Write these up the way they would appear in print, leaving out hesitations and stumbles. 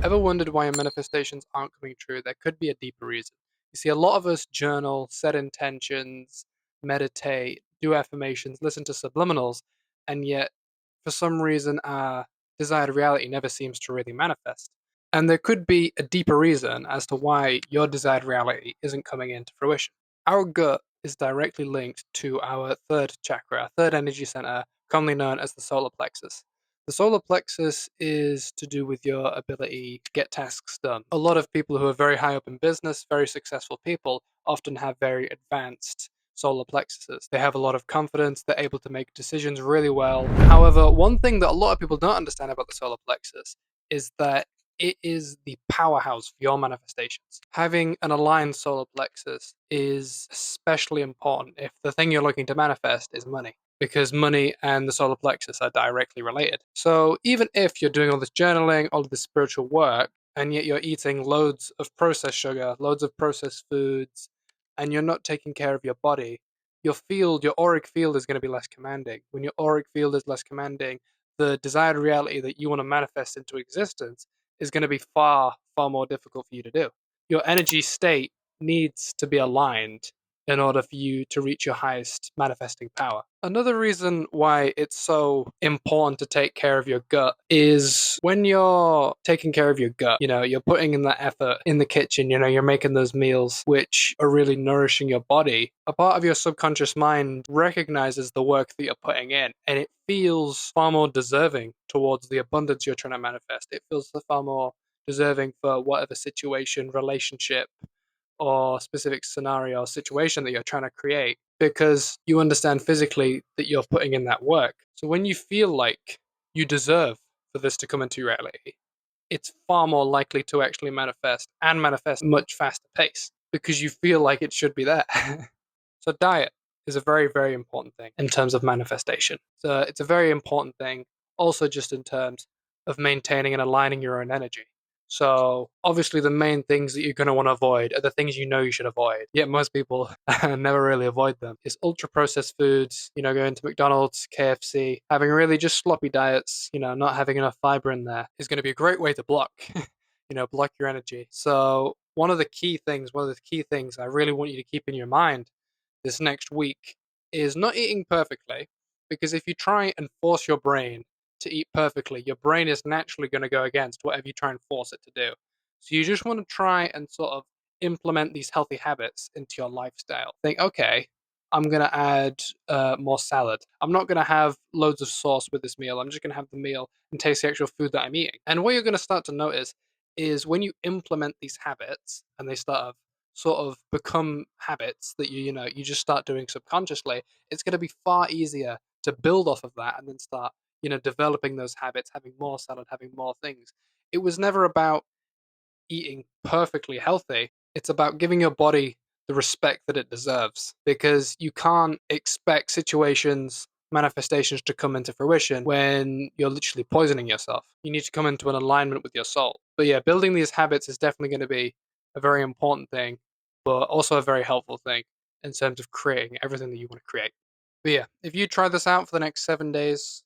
Ever wondered why your manifestations aren't coming true? There could be a deeper reason. You see, a lot of us journal, set intentions, meditate, do affirmations, listen to subliminals, and yet, for some reason, our desired reality never seems to really manifest. And there could be a deeper reason as to why your desired reality isn't coming into fruition. Our gut is directly linked to our third chakra, our third energy center, commonly known as the solar plexus. The solar plexus is to do with your ability to get tasks done. A lot of people who are very high up in business, very successful people, often have very advanced solar plexuses. They have a lot of confidence, they're able to make decisions really well. However, one thing that a lot of people don't understand about the solar plexus is that it is the powerhouse for your manifestations. Having an aligned solar plexus is especially important if the thing you're looking to manifest is money, because money and the solar plexus are directly related. So even if you're doing all this journaling, all of this spiritual work, and yet you're eating loads of processed sugar, loads of processed foods, and you're not taking care of your body, your auric field is going to be less commanding. When your auric field is less commanding, the desired reality that you want to manifest into existence is going to be far, far more difficult for you to do. Your energy state needs to be aligned in order for you to reach your highest manifesting power. Another reason why it's so important to take care of your gut is when you're taking care of your gut, you're putting in that effort in the kitchen, you're making those meals which are really nourishing your body. A part of your subconscious mind recognizes the work that you're putting in, and it feels far more deserving towards the abundance you're trying to manifest. It feels far more deserving for whatever situation, relationship, or specific scenario or situation that you're trying to create, because you understand physically that you're putting in that work. So when you feel like you deserve for this to come into reality, it's far more likely to actually manifest, and manifest much faster pace, because you feel like it should be there. So diet is a very, very important thing in terms of manifestation. So it's a very important thing also just in terms of maintaining and aligning your own energy. So obviously the main things that you're going to want to avoid are the things you should avoid. Yet most people never really avoid them. It's ultra processed foods, going to McDonald's, KFC, having really just sloppy diets, not having enough fiber in there is going to be a great way to block, block your energy. So one of the key things I really want you to keep in your mind this next week is not eating perfectly, because if you try and force your brain to eat perfectly, your brain is naturally going to go against whatever you try and force it to do. So you just want to try and sort of implement these healthy habits into your lifestyle. Think, okay, I'm going to add more salad. I'm not going to have loads of sauce with this meal. I'm just going to have the meal and taste the actual food that I'm eating. And what you're going to start to notice is when you implement these habits and they start sort of become habits that you just start doing subconsciously, it's going to be far easier to build off of that and then start developing those habits, having more salad, having more things. It was never about eating perfectly healthy. It's about giving your body the respect that it deserves, because you can't expect situations, manifestations to come into fruition when you're literally poisoning yourself. You need to come into an alignment with your soul. But yeah, building these habits is definitely going to be a very important thing, but also a very helpful thing in terms of creating everything that you want to create. But yeah, if you try this out for the next 7 days,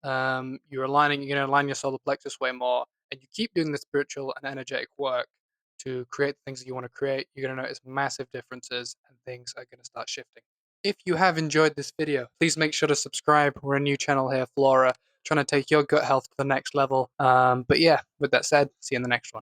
you're going to align your solar plexus way more, and you keep doing the spiritual and energetic work to create the things that you want to create, you're going to notice massive differences and things are going to start shifting. If you have enjoyed this video, please make sure to subscribe. We're a new channel here, Florra, trying to take your gut health to the next level. But yeah, with that said, see you in the next one.